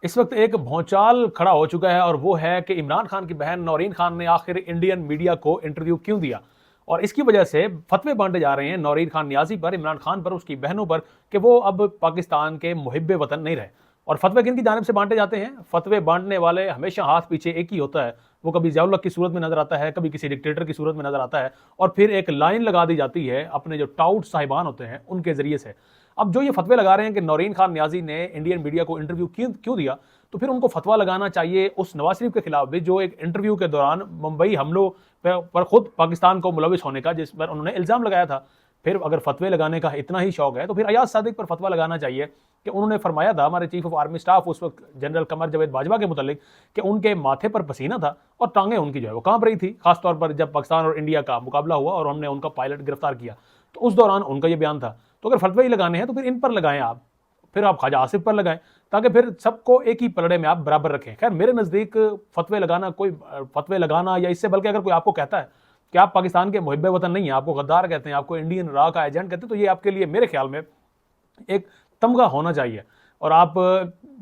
इस वक्त एक भौचाल खड़ा हो चुका है और वो है कि इमरान खान की बहन नौरीन खान ने आखिर इंडियन मीडिया को इंटरव्यू क्यों दिया। और इसकी वजह से फतवे बांटे जा रहे हैं नौरीन खान नियाजी पर, इमरान खान पर, उसकी बहनों पर, कि वो अब पाकिस्तान के मुहिब्बे वतन नहीं रहे। और फतवे किन की जानिब से बांटे जाते हैं? फतवे बांटने वाले हमेशा हाथ पीछे एक ही होता है। वो कभी ज़ियाउल हक की सूरत में नजर आता है, कभी किसी डिक्टेटर की सूरत में नजर आता है, और फिर एक लाइन लगा दी जाती है अपने जो टाउट साहिबान होते हैं उनके जरिए से। अब जो ये फतवे लगा रहे हैं कि नौरीन खान नियाजी ने इंडियन मीडिया को इंटरव्यू क्यों क्यों दिया, तो फिर उनको फतवा लगाना चाहिए उस नवाज शरीफ के खिलाफ भी जो एक इंटरव्यू के दौरान मुंबई हमलों पर खुद पाकिस्तान को मुलविस होने का, जिस पर उन्होंने इल्ज़ाम लगाया था। फिर अगर फतवे लगाने का इतना ही शौक है तो फिर अयाज सादिक पर फतवा लगाना चाहिए कि उन्होंने फरमाया था, हमारे चीफ ऑफ आर्मी स्टाफ उस वक्त जनरल कमर जावेद बाजवा के मुतालिक, कि उनके माथे पर पसीना था और टांगें उनकी जो है वो कांप रही थी, खासतौर पर जब पाकिस्तान और इंडिया का मुकाबला हुआ और हमने उनका पायलट गिरफ्तार किया। तो उस दौरान उनका ये बयान था। तो अगर फतवे ही लगाने हैं तो फिर इन पर लगाएं आप, फिर आप ख्वाजा आसिफ पर लगाएं, ताकि फिर सबको एक ही पलड़े में आप बराबर रखें। खैर, मेरे नज़दीक फतवे लगाना या इससे, बल्कि अगर कोई आपको कहता है कि आप पाकिस्तान के मुहिब्बे वतन नहीं हैं, आपको गद्दार कहते हैं, आपको इंडियन रा का एजेंट कहते हैं, तो ये आपके लिए मेरे ख्याल में एक तमगा होना चाहिए। और आप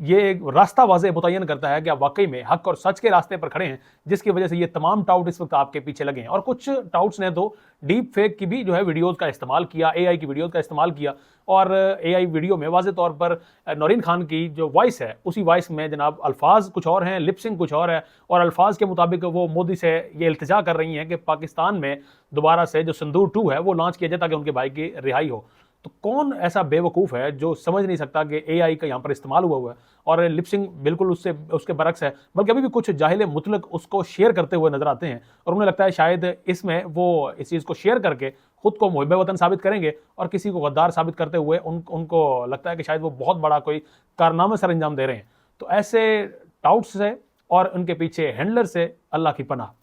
ये एक रास्ता वाज़ेह मुतय्यन करता है कि आप वाकई में हक और सच के रास्ते पर खड़े हैं, जिसकी वजह से ये तमाम टाउट इस वक्त आपके पीछे लगे हैं। और कुछ टाउट्स ने तो डीप फेक की भी जो है वीडियोज़ का इस्तेमाल किया, एआई की वीडियोज़ का इस्तेमाल किया, और एआई वीडियो में वाज़ेह तौर पर नौरीन खान की जो वॉइस है, उसी वॉइस में जनाब अल्फाज कुछ और हैं, लिपसिंग कुछ और है, और अल्फाज के मुताबिक वो मोदी से ये इल्तिजा कर रही हैं कि पाकिस्तान में दोबारा से जो संदूर 2 है वो लॉन्च किया जाए ताकि उनके भाई की रिहाई हो। तो कौन ऐसा बेवकूफ़ है जो समझ नहीं सकता कि एआई का यहाँ पर इस्तेमाल हुआ है, और लिपसिंग बिल्कुल उससे उसके बरक्स है। बल्कि अभी भी कुछ जाहिल मुतलक उसको शेयर करते हुए नजर आते हैं, और उन्हें लगता है शायद इसमें वो इस चीज़ को शेयर करके खुद को मुहिब्बे वतन साबित करेंगे, और किसी को गद्दार साबित करते हुए उनको लगता है कि शायद वो बहुत बड़ा कोई कारनामा सर अंजाम दे रहे हैं। तो ऐसे टाउट्स से और उनके पीछे हैंडलर से अल्लाह की पनाह।